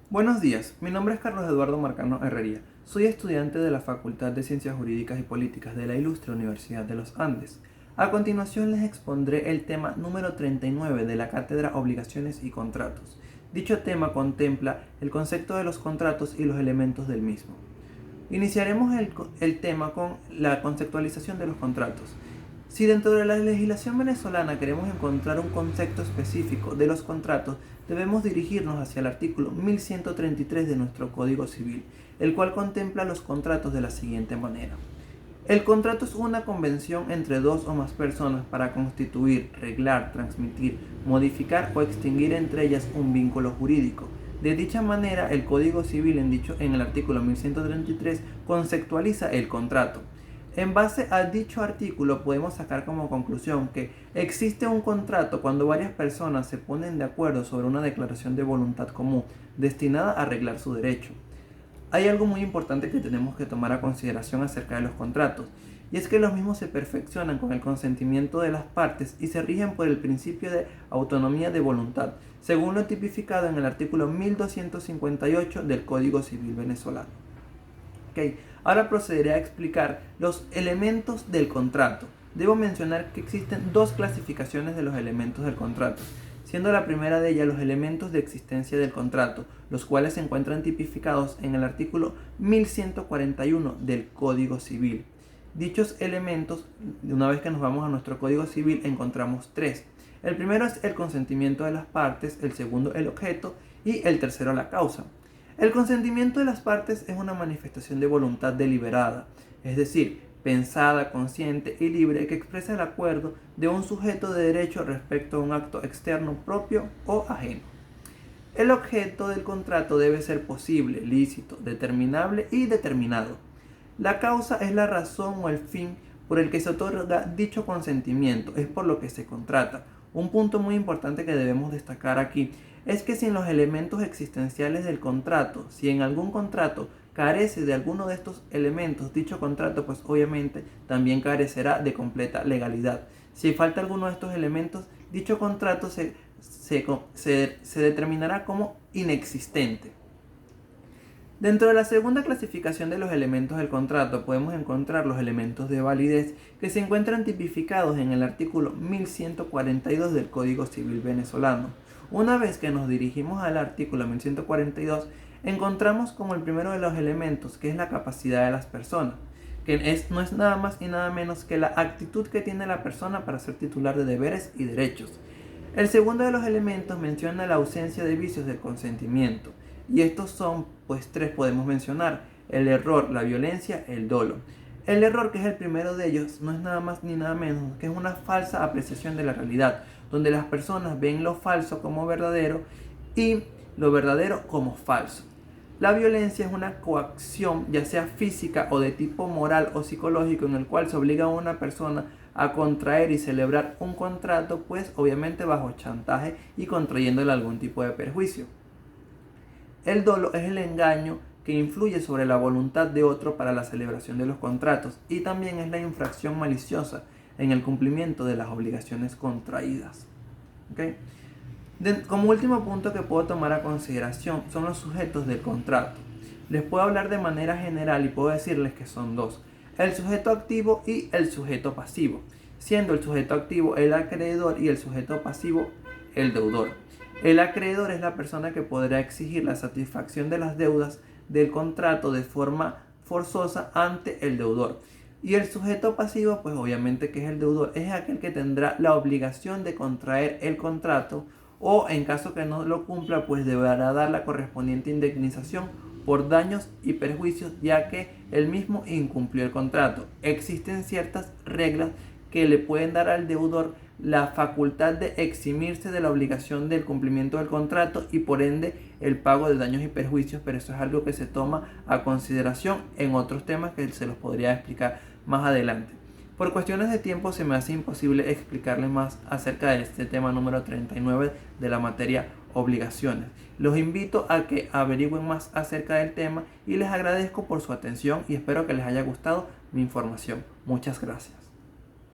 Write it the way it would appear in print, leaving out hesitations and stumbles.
Buenos días, mi nombre es Carlos Eduardo Marcano Herrería. Soy estudiante de la Facultad de Ciencias Jurídicas y Políticas de la Ilustre Universidad de los Andes. A continuación les expondré el tema número 39 de la cátedra Obligaciones y Contratos. Dicho tema contempla el concepto de los contratos y los elementos del mismo. Iniciaremos el tema con la conceptualización de los contratos. Si dentro de la legislación venezolana queremos encontrar un concepto específico de los contratos, debemos dirigirnos hacia el artículo 1133 de nuestro Código Civil, el cual contempla los contratos de la siguiente manera. El contrato es una convención entre dos o más personas para constituir, reglar, transmitir, modificar o extinguir entre ellas un vínculo jurídico. De dicha manera, el Código Civil en el artículo 1133 conceptualiza el contrato. En base a dicho artículo podemos sacar como conclusión que existe un contrato cuando varias personas se ponen de acuerdo sobre una declaración de voluntad común destinada a arreglar su derecho. Hay algo muy importante que tenemos que tomar a consideración acerca de los contratos, y es que los mismos se perfeccionan con el consentimiento de las partes y se rigen por el principio de autonomía de voluntad, según lo tipificado en el artículo 1258 del Código Civil venezolano. Ahora procederé a explicar los elementos del contrato. Debo mencionar que existen dos clasificaciones de los elementos del contrato, siendo la primera de ellas los elementos de existencia del contrato, los cuales se encuentran tipificados en el artículo 1141 del Código Civil. Dichos elementos, una vez que nos vamos a nuestro Código Civil, encontramos tres. El primero es el consentimiento de las partes, el segundo el objeto y el tercero la causa. El consentimiento de las partes es una manifestación de voluntad deliberada, es decir, pensada, consciente y libre que expresa el acuerdo de un sujeto de derecho respecto a un acto externo propio o ajeno. El objeto del contrato debe ser posible, lícito, determinable y determinado. La causa es la razón o el fin por el que se otorga dicho consentimiento, es por lo que se contrata. Un punto muy importante que debemos destacar aquí es que sin los elementos existenciales del contrato, si en algún contrato carece de alguno de estos elementos, dicho contrato pues obviamente también carecerá de completa legalidad. Si falta alguno de estos elementos, dicho contrato se determinará como inexistente. Dentro de la segunda clasificación de los elementos del contrato podemos encontrar los elementos de validez que se encuentran tipificados en el artículo 1142 del Código Civil venezolano. Una vez que nos dirigimos al artículo 1142, encontramos como el primero de los elementos, que es la capacidad de las personas, no es nada más y nada menos que la actitud que tiene la persona para ser titular de deberes y derechos. El segundo de los elementos menciona la ausencia de vicios del consentimiento, y estos son, pues tres podemos mencionar: el error, la violencia, el dolo. El error, que es el primero de ellos, no es nada más ni nada menos que es una falsa apreciación de la realidad, donde las personas ven lo falso como verdadero y lo verdadero como falso. La violencia es una coacción, ya sea física o de tipo moral o psicológico, en el cual se obliga a una persona a contraer y celebrar un contrato, pues obviamente bajo chantaje y contrayéndole algún tipo de perjuicio. El dolo es el engaño que influye sobre la voluntad de otro para la celebración de los contratos, y también es la infracción maliciosa en el cumplimiento de las obligaciones contraídas. Como último punto que puedo tomar a consideración son los sujetos del contrato. Les puedo hablar de manera general y puedo decirles que son dos: el sujeto activo y el sujeto pasivo, siendo el sujeto activo el acreedor y el sujeto pasivo el deudor. El acreedor es la persona que podrá exigir la satisfacción de las deudas del contrato de forma forzosa ante el deudor. Y el sujeto pasivo, pues obviamente que es el deudor, es aquel que tendrá la obligación de contraer el contrato, o en caso que no lo cumpla, pues deberá dar la correspondiente indemnización por daños y perjuicios, ya que él mismo incumplió el contrato. Existen ciertas reglas que le pueden dar al deudor la facultad de eximirse de la obligación del cumplimiento del contrato y por ende el pago de daños y perjuicios, pero eso es algo que se toma a consideración en otros temas que se los podría explicar más adelante. Por cuestiones de tiempo se me hace imposible explicarles más acerca de este tema número 39 de la materia obligaciones. Los invito a que averigüen más acerca del tema y les agradezco por su atención y espero que les haya gustado mi información. Muchas gracias.